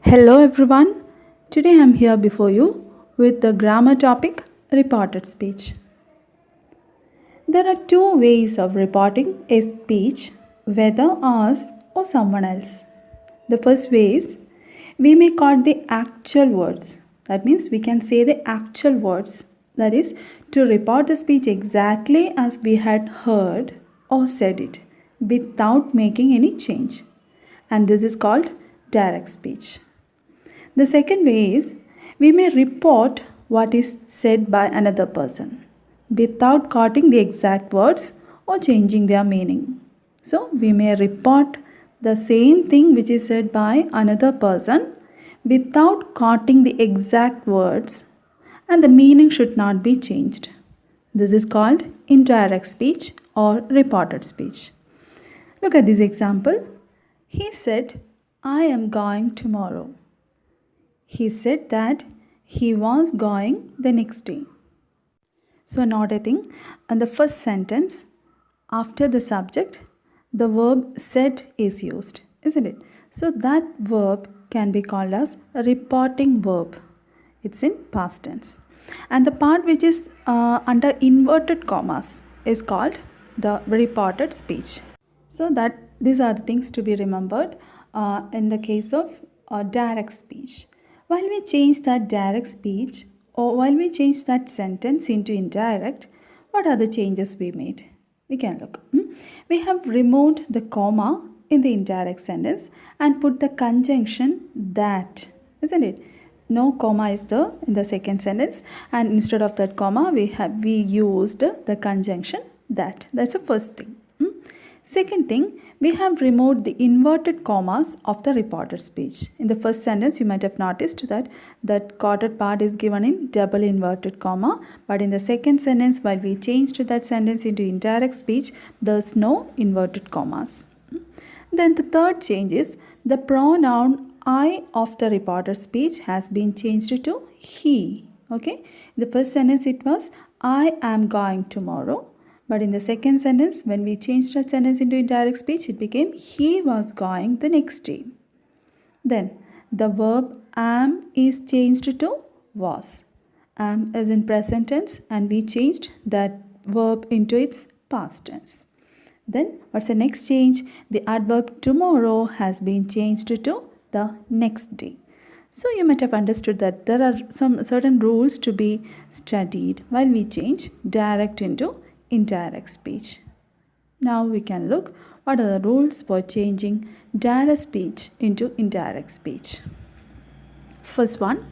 Hello everyone. Today I am here before you with the grammar topic reported speech. There are two ways of reporting a speech, whether us or someone else. The first way is we may quote the actual words. That means we can say the actual words. That is to report the speech exactly as we had heard or said it without making any change. And this is called direct speech. The second way is we may report what is said by another person without quoting the exact words or changing their meaning. So, we may report the same thing which is said by another person without quoting the exact words, and the meaning should not be changed. This is called indirect speech or reported speech. Look at this example. He said, I am going tomorrow. He said that he was going the next day. So, noting in the first sentence, after the subject, the verb said is used, isn't it? So, that verb can be called as a reporting verb. It's in past tense. And the part which is under inverted commas is called the reported speech. So, that these are the things to be remembered in the case of direct speech. While we change that direct speech or while we change that sentence into indirect, what are the changes we made? We can look. We have removed the comma in the indirect sentence and put the conjunction that, isn't it? No comma is there in the second sentence, and instead of that comma we used the conjunction that. That's the first thing. Second thing, we have removed the inverted commas of the reported speech. In the first sentence, you might have noticed that that quoted part is given in double inverted comma. But in the second sentence, while we changed that sentence into indirect speech, there's no inverted commas. Then the third change is the pronoun I of the reported speech has been changed to he. Okay. In the first sentence, it was I am going tomorrow. But in the second sentence, when we changed that sentence into indirect speech, it became he was going the next day. Then the verb am is changed to was. Am is in present tense and we changed that verb into its past tense. Then what's the next change? The adverb tomorrow has been changed to the next day. So you might have understood that there are some certain rules to be studied while we change direct into indirect speech. Now we can look what are the rules for changing direct speech into indirect speech. First one,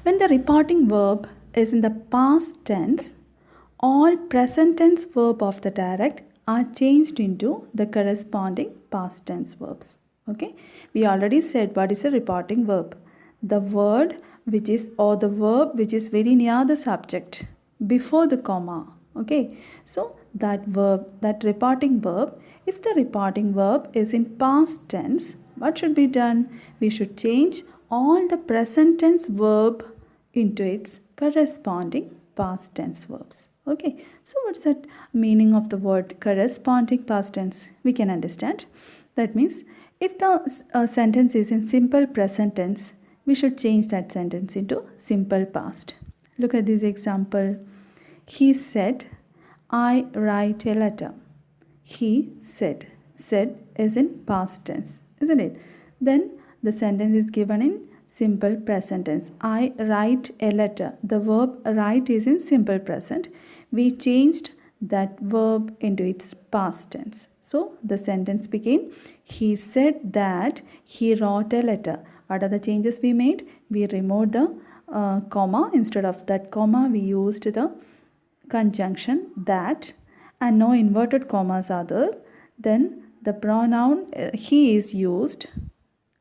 when the reporting verb is in the past tense, all present tense verb of the direct are changed into the corresponding past tense verbs. Okay, we already said what is a reporting verb. The word which is or the verb which is very near the subject before the comma. Okay, so that verb, that reporting verb, if the reporting verb is in past tense, what should be done? We should change all the present tense verb into its corresponding past tense verbs. Okay, so what's that meaning of the word corresponding past tense? We can understand. That means if the sentence is in simple present tense, we should change that sentence into simple past. Look at this example. He said, I write a letter. He said. Said is in past tense, isn't it? Then the sentence is given in simple present tense. I write a letter. The verb write is in simple present. We changed that verb into its past tense. So the sentence became, he said that he wrote a letter. What are the changes we made? We removed the comma. Instead of that comma, we used the conjunction that, and no inverted commas are there. Then the pronoun he is used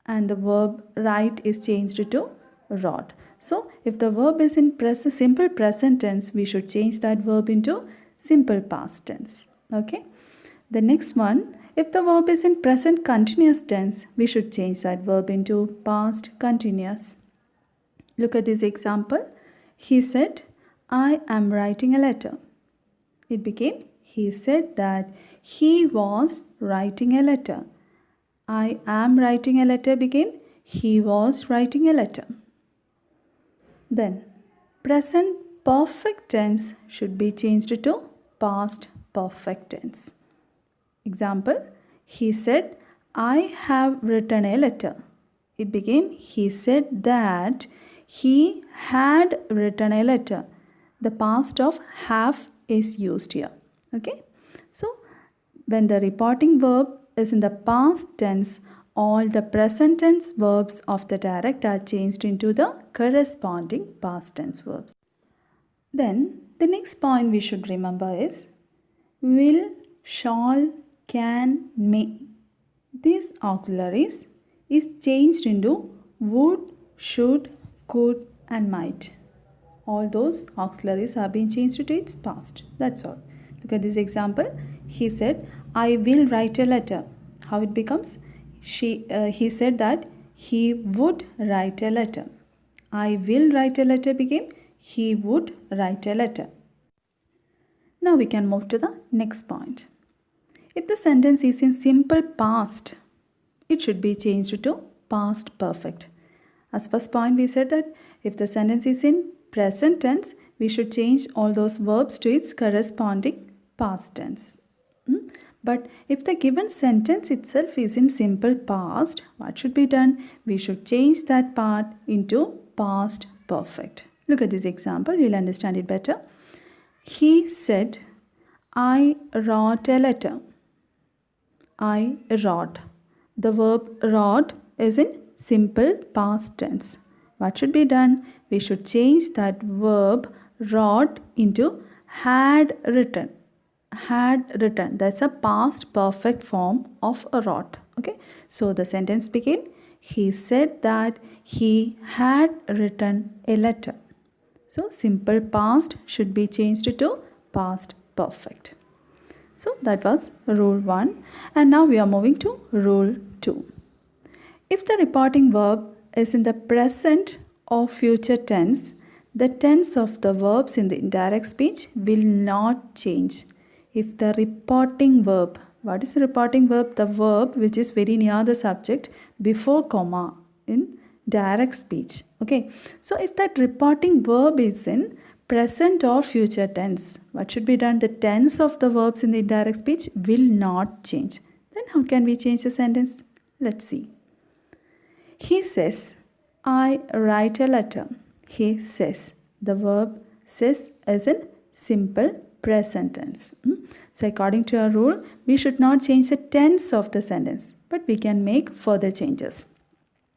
and the verb write is changed to wrote. So if the verb is in simple present tense, we should change that verb into simple past tense. Okay. The next one, if the verb is in present continuous tense, we should change that verb into past continuous. Look at this example. He said, I am writing a letter. It became, he said that he was writing a letter. I am writing a letter became, he was writing a letter. Then, present perfect tense should be changed to past perfect tense. Example, he said, I have written a letter. It became, he said that he had written a letter. The past of have is used here. Okay. So, when the reporting verb is in the past tense, all the present tense verbs of the direct are changed into the corresponding past tense verbs. Then, the next point we should remember is will, shall, can, may. These auxiliaries is changed into would, should, could and might. All those auxiliaries have been changed to its past. That's all. Look at this example. He said, I will write a letter. How it becomes? He said that he would write a letter. I will write a letter became he would write a letter. Now we can move to the next point. If the sentence is in simple past, it should be changed to past perfect. As first point we said that if the sentence is in present tense, we should change all those verbs to its corresponding past tense. But if the given sentence itself is in simple past, what should be done? We should change that part into past perfect. Look at this example, you'll understand it better. He said, I wrote a letter. I wrote. The verb wrote is in simple past tense. What should be done? We should change that verb wrote into had written. Had written. That's a past perfect form of a wrote. Okay. So the sentence became, he said that he had written a letter. So simple past should be changed to past perfect. So that was rule 1. And now we are moving to rule 2. If the reporting verb is in the present or future tense, the tense of the verbs in the indirect speech will not change. If the reporting verb, what is the reporting verb? The verb which is very near the subject before comma in direct speech. Okay. So if that reporting verb is in present or future tense, what should be done? The tense of the verbs in the indirect speech will not change. Then how can we change the sentence? Let's see. He says, I write a letter. He says. The verb says is in simple present tense. So according to our rule, we should not change the tense of the sentence, but we can make further changes.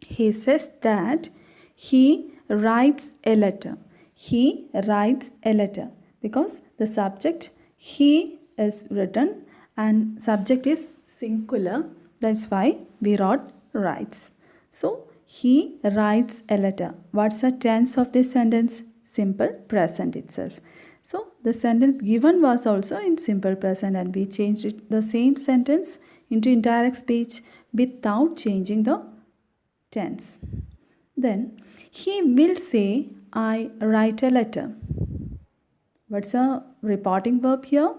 He says that he writes a letter. He writes a letter because the subject he is written and subject is singular. That's why we wrote writes. So he writes a letter. What's the tense of this sentence? Simple present itself. So the sentence given was also in simple present and we changed it, the same sentence into indirect speech without changing the tense. Then he will say, I write a letter. What's a reporting verb here?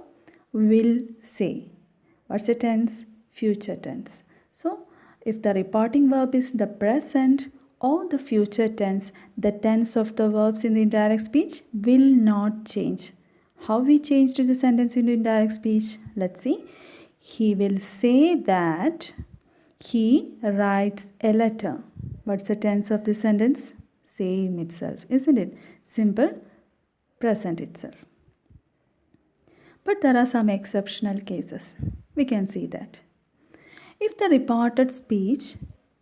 Will say. What's the tense? Future tense. So if the reporting verb is the present or the future tense, the tense of the verbs in the indirect speech will not change. How we changed the sentence into indirect speech? Let's see. He will say that he writes a letter. What's the tense of the sentence? Same itself, isn't it? Simple present itself. But there are some exceptional cases. We can see that. If the reported speech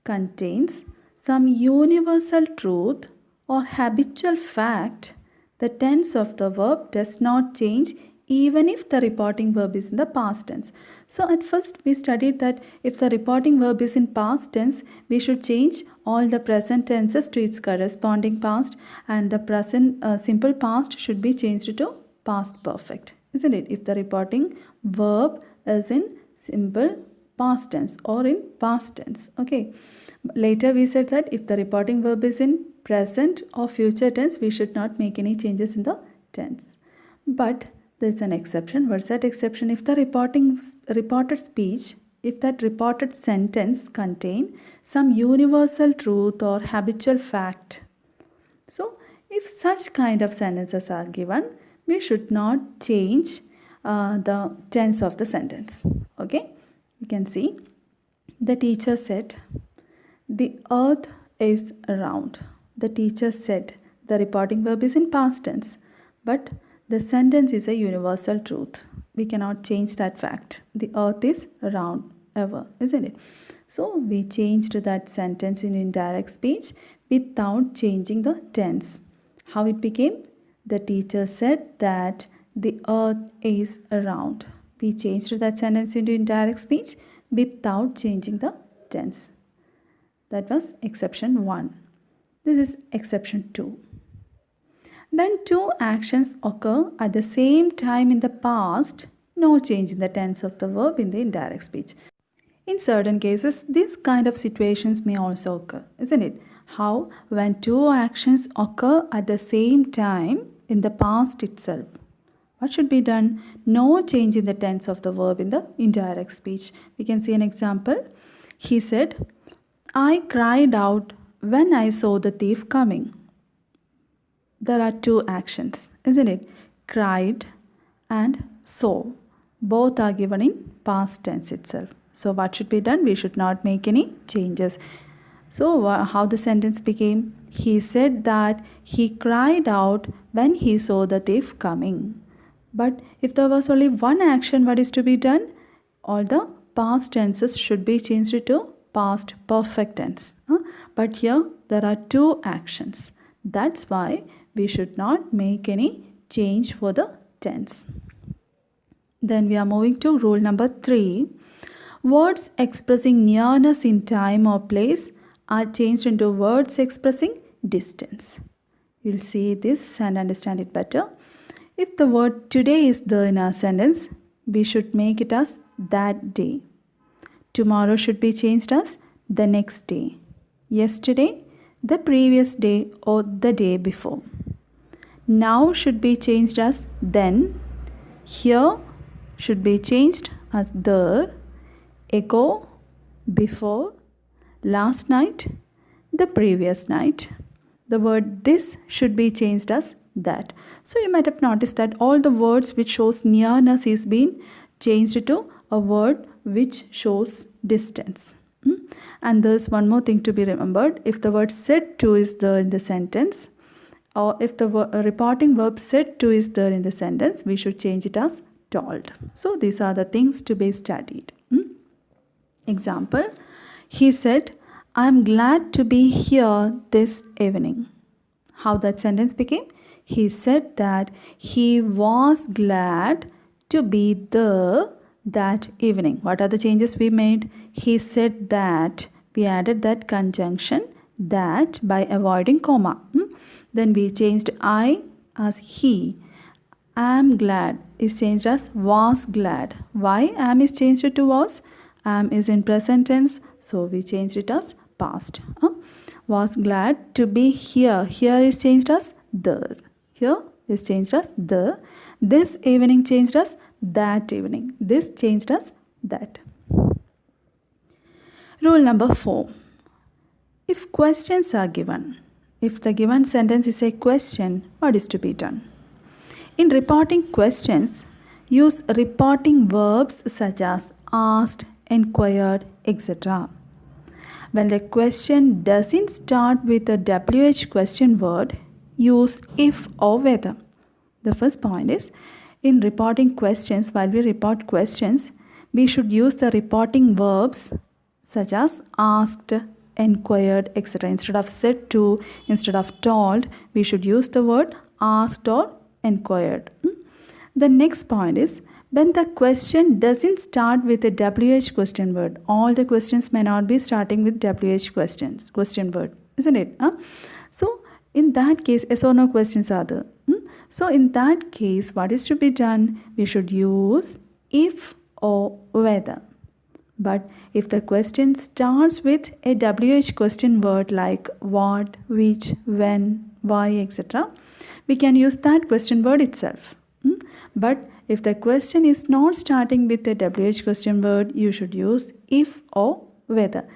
contains some universal truth or habitual fact, the tense of the verb does not change even if the reporting verb is in the past tense. So at first we studied that if the reporting verb is in past tense, we should change all the present tenses to its corresponding past and the present simple past should be changed to past perfect, isn't it? If the reporting verb is in simple past tense or in past tense. Okay. Later we said that if the reporting verb is in present or future tense, we should not make any changes in the tense. But there is an exception. What's that exception? If the reported speech if that reported sentence contain some universal truth or habitual fact. So, if such kind of sentences are given, we should not change the tense of the sentence. Okay, you can see the teacher said, the earth is round. The teacher said, the reporting verb is in past tense, but the sentence is a universal truth. We cannot change that fact. The earth is round ever, isn't it? So we changed that sentence in indirect speech without changing the tense. How it became? The teacher said that the earth is round. We changed that sentence into indirect speech without changing the tense. That was exception 1. This is exception 2. When two actions occur at the same time in the past, no change in the tense of the verb in the indirect speech. In certain cases, these kind of situations may also occur, isn't it? How? When two actions occur at the same time in the past itself. What should be done? No change in the tense of the verb in the indirect speech. We can see an example. He said, I cried out when I saw the thief coming. There are two actions, isn't it? Cried and saw. Both are given in past tense itself. So what should be done? We should not make any changes. So how the sentence became? He said that he cried out when he saw the thief coming. But if there was only one action, what is to be done? All the past tenses should be changed to past perfect tense. But here there are two actions. That's why we should not make any change for the tense. Then we are moving to rule number 3. Words expressing nearness in time or place are changed into words expressing distance. You'll see this and understand it better. If the word today is there in our sentence, we should make it as that day. Tomorrow should be changed as the next day. Yesterday, the previous day or the day before. Now should be changed as then. Here should be changed as there. Ago, before, last night, the previous night. The word this should be changed as that. So you might have noticed that all the words which shows nearness is being changed to a word which shows distance. And there's one more thing to be remembered. If the word said to is there in the sentence, or if the reporting verb said to is there in the sentence, we should change it as told. So these are the things to be studied. Example, he said, I am glad to be here this evening. How that sentence became? He said that he was glad to be there that evening. What are the changes we made? He said that. We added that conjunction that by avoiding comma. Then we changed I as he. Am glad is changed as was glad. Why am is changed to was? Am is in present tense, so we changed it as past. Was glad to be here. Here is changed as there. Here is changed as there. This evening changed as that evening. This changed as that. Rule number 4. If questions are given, if the given sentence is a question, what is to be done? In reporting questions, use reporting verbs such as asked, inquired, etc. When the question doesn't start with a WH question word, use if or whether. The first point is, in reporting questions, while we report questions, we should use the reporting verbs such as asked, inquired, etc. Instead of said to, instead of told, we should use the word asked or inquired. The next point is, when the question doesn't start with a WH question word, all the questions may not be starting with WH question word, isn't it? So in that case, yes or no questions are there. So in that case, what is to be done? We should use if or whether. But if the question starts with a WH question word like what, which, when, why, etc., we can use that question word itself. But if the question is not starting with a WH question word, you should use if or whether.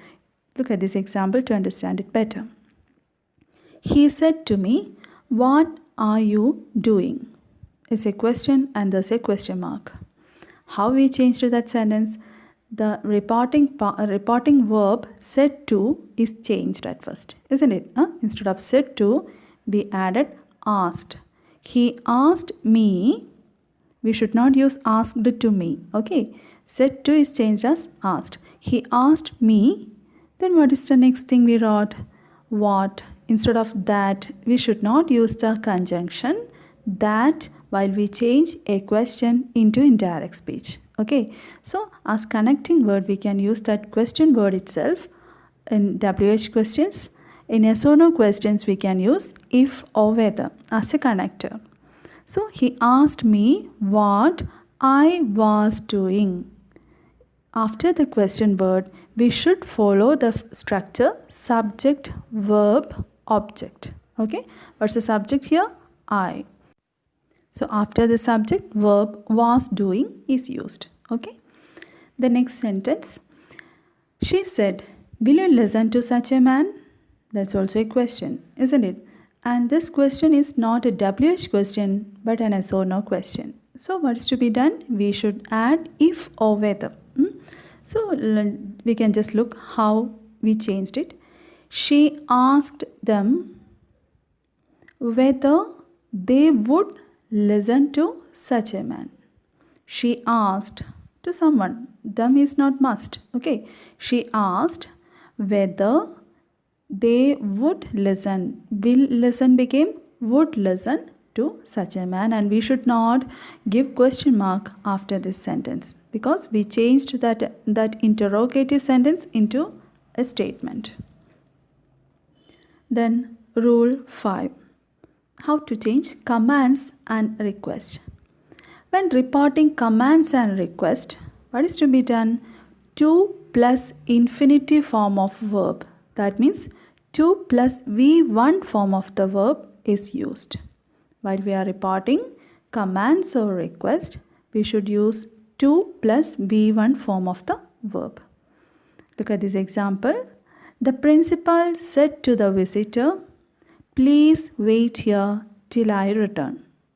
Look at this example to understand it better. He said to me, "What are you doing?" It's a question and there's a question mark. How we changed that sentence? The reporting verb said to is changed at first, isn't it? Instead of said to, we added asked. He asked me. We should not use asked to me. Okay. Said to is changed as asked. He asked me. Then what is the next thing we wrote? What? Instead of that, we should not use the conjunction that while we change a question into indirect speech. Okay. So as connecting word, we can use that question word itself in WH questions. In yes or no questions, we can use if or whether as a connector. So he asked me what I was doing. After the question word, we should follow the structure subject, verb, object. Okay. What's the subject here? I. So after the subject, verb was doing is used. Okay. The next sentence. She said, "Will you listen to such a man?" That's also a question, isn't it? And this question is not a WH question but an yes or no question. So what's to be done? We should add if or whether. So we can just look how we changed it. She asked them whether they would listen to such a man. She asked to someone. Them is not must. Okay. She asked whether they would listen. Will listen became would listen to such a man, and we should not give question mark after this sentence because we changed that interrogative sentence into a statement. Then rule 5. How to change commands and request. When reporting commands and request, what is to be done? To plus infinitive form of verb. That means to plus V1 form of the verb is used. While we are reporting commands or request, we should use to plus V1 form of the verb. Look at this example. The principal said to the visitor, "Please wait here till I return."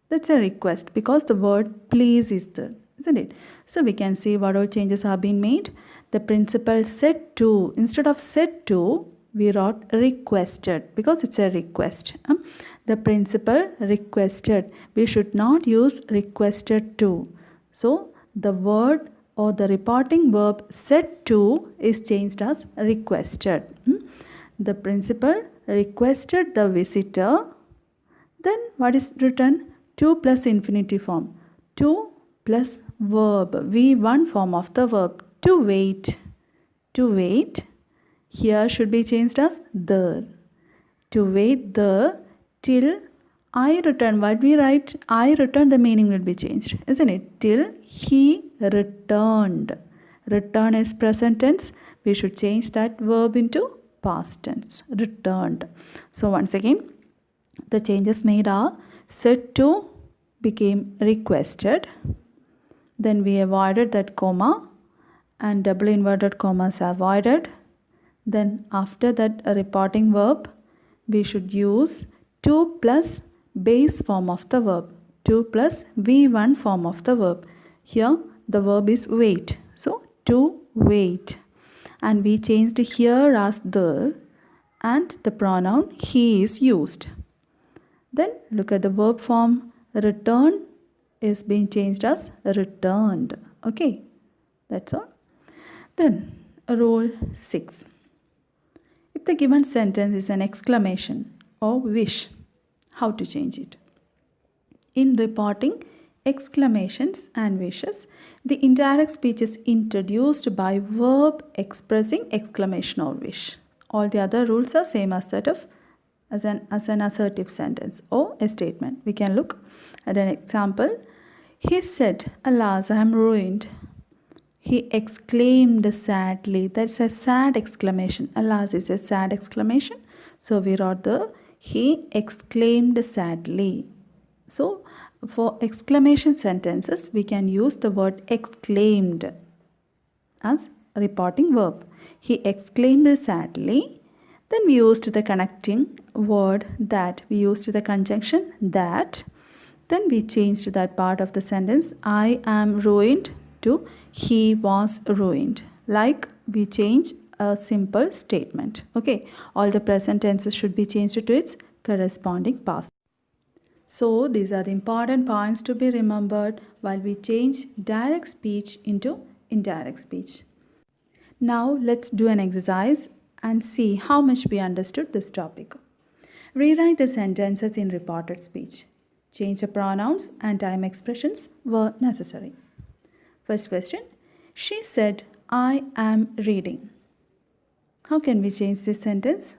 That's a request because the word please is there, isn't it? So we can see what all changes have been made. The principal said to, instead of said to, we wrote requested because it's a request. The principal requested. We should not use requested to. So the word or the reporting verb said to is changed as requested. The principal requested the visitor. Then what is written? To plus infinitive form. To plus verb. V1 form of the verb. To wait. To wait. Here should be changed as there. To wait there till I return. What we write? I return, the meaning will be changed, isn't it? Till he returned. Return is present tense. We should change that verb into past tense. Returned. So once again, the changes made are said to became requested. Then we avoided that comma and double inverted commas avoided. Then after that reporting verb, we should use to plus base form of the verb. To plus V1 form of the verb. Here the verb is wait. So to wait. And we changed here as there and the pronoun he is used. Then look at the verb form. Return is being changed as returned. Okay. That's all. Then rule 6. If the given sentence is an exclamation or wish, how to change it? In reporting exclamations and wishes, the indirect speech is introduced by verb expressing exclamation or wish. All the other rules are same as that of as an assertive sentence or a statement. We can look at an example. He said, "Alas, I am ruined." He exclaimed sadly. That's a sad exclamation. Alas is a sad exclamation. So we wrote the he exclaimed sadly. So for exclamation sentences, we can use the word exclaimed as a reporting verb. He exclaimed sadly. Then we used the connecting word that. We used the conjunction that. Then we changed that part of the sentence, I am ruined, to he was ruined. Like we change a simple statement. Okay, all the present tenses should be changed to its corresponding past. So these are the important points to be remembered while we change direct speech into indirect speech. Now let's do an exercise and see how much we understood this topic. Rewrite the sentences in reported speech. Change the pronouns and time expressions where necessary. First question. She said, I am reading. How can we change this sentence?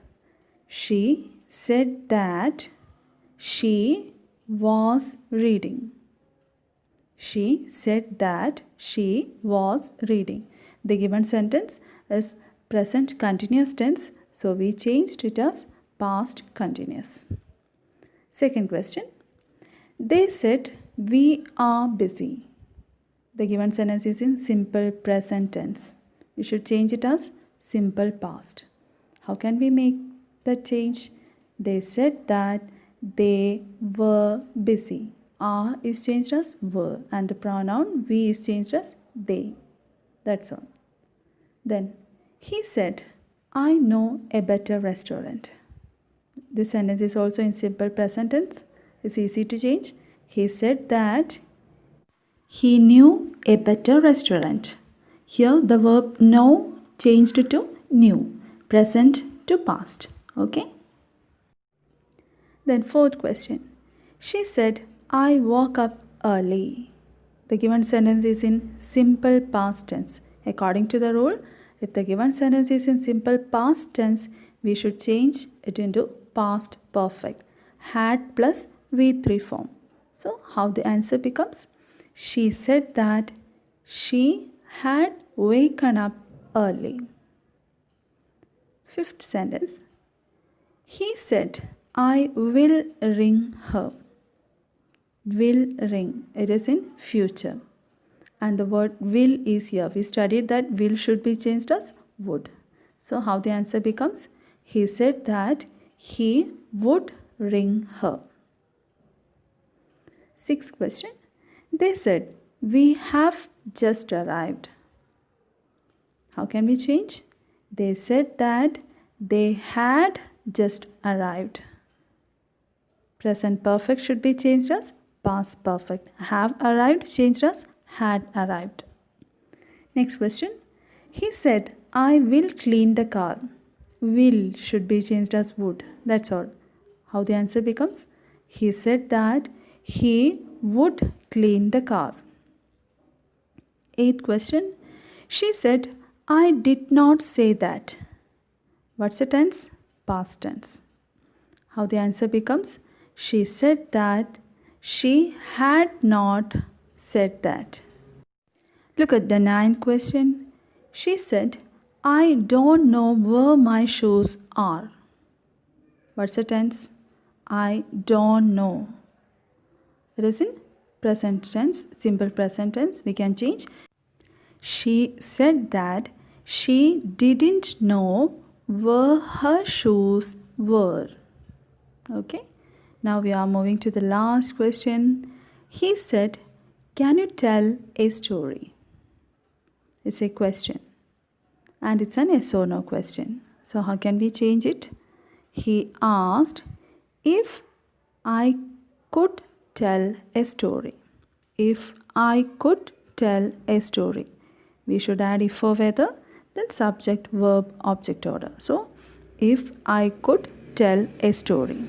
She said that she was reading. She said that she was reading. The given sentence is present continuous tense, so we changed it as past continuous. Second question. They said we are busy. The given sentence is in simple present tense. We should change it as simple past. How can we make that change? They said that they were busy. Are is changed as were and the pronoun we is changed as they. That's all. Then he said, I know a better restaurant. This sentence is also in simple present tense. It's easy to change. He said that he knew a better restaurant. Here the verb know changed to knew. Present to past. Okay. Then fourth question. She said, I woke up early. The given sentence is in simple past tense. According to the rule, if the given sentence is in simple past tense, we should change it into past perfect. Had plus V3 form. So how the answer becomes? She said that she had woken up early. Fifth sentence. He said, I will ring her. Will ring. It is in future. And the word will is here. We studied that will should be changed as would. So how the answer becomes? He said that he would ring her. Sixth question. They said, we have just arrived. How can we change? They said that they had just arrived. Present perfect should be changed as past perfect. Have arrived changed as had arrived. Next question. He said, I will clean the car. Will should be changed as would. That's all. How the answer becomes? He said that he would clean the car. Eighth question. She said, I did not say that. What's the tense? Past tense. How the answer becomes? She said that she had not said that. Look at the ninth question. She said, I don't know where my shoes are. What's the tense? I don't know. It is in present tense, simple present tense. We can change. She said that she didn't know where her shoes were. Okay. Now we are moving to the last question. He said, can you tell a story? It's a question. And it's an yes or no question. So how can we change it? He asked if I could tell a story. If I could tell a story. We should add if or whether, then subject, verb, object order. So, if I could tell a story.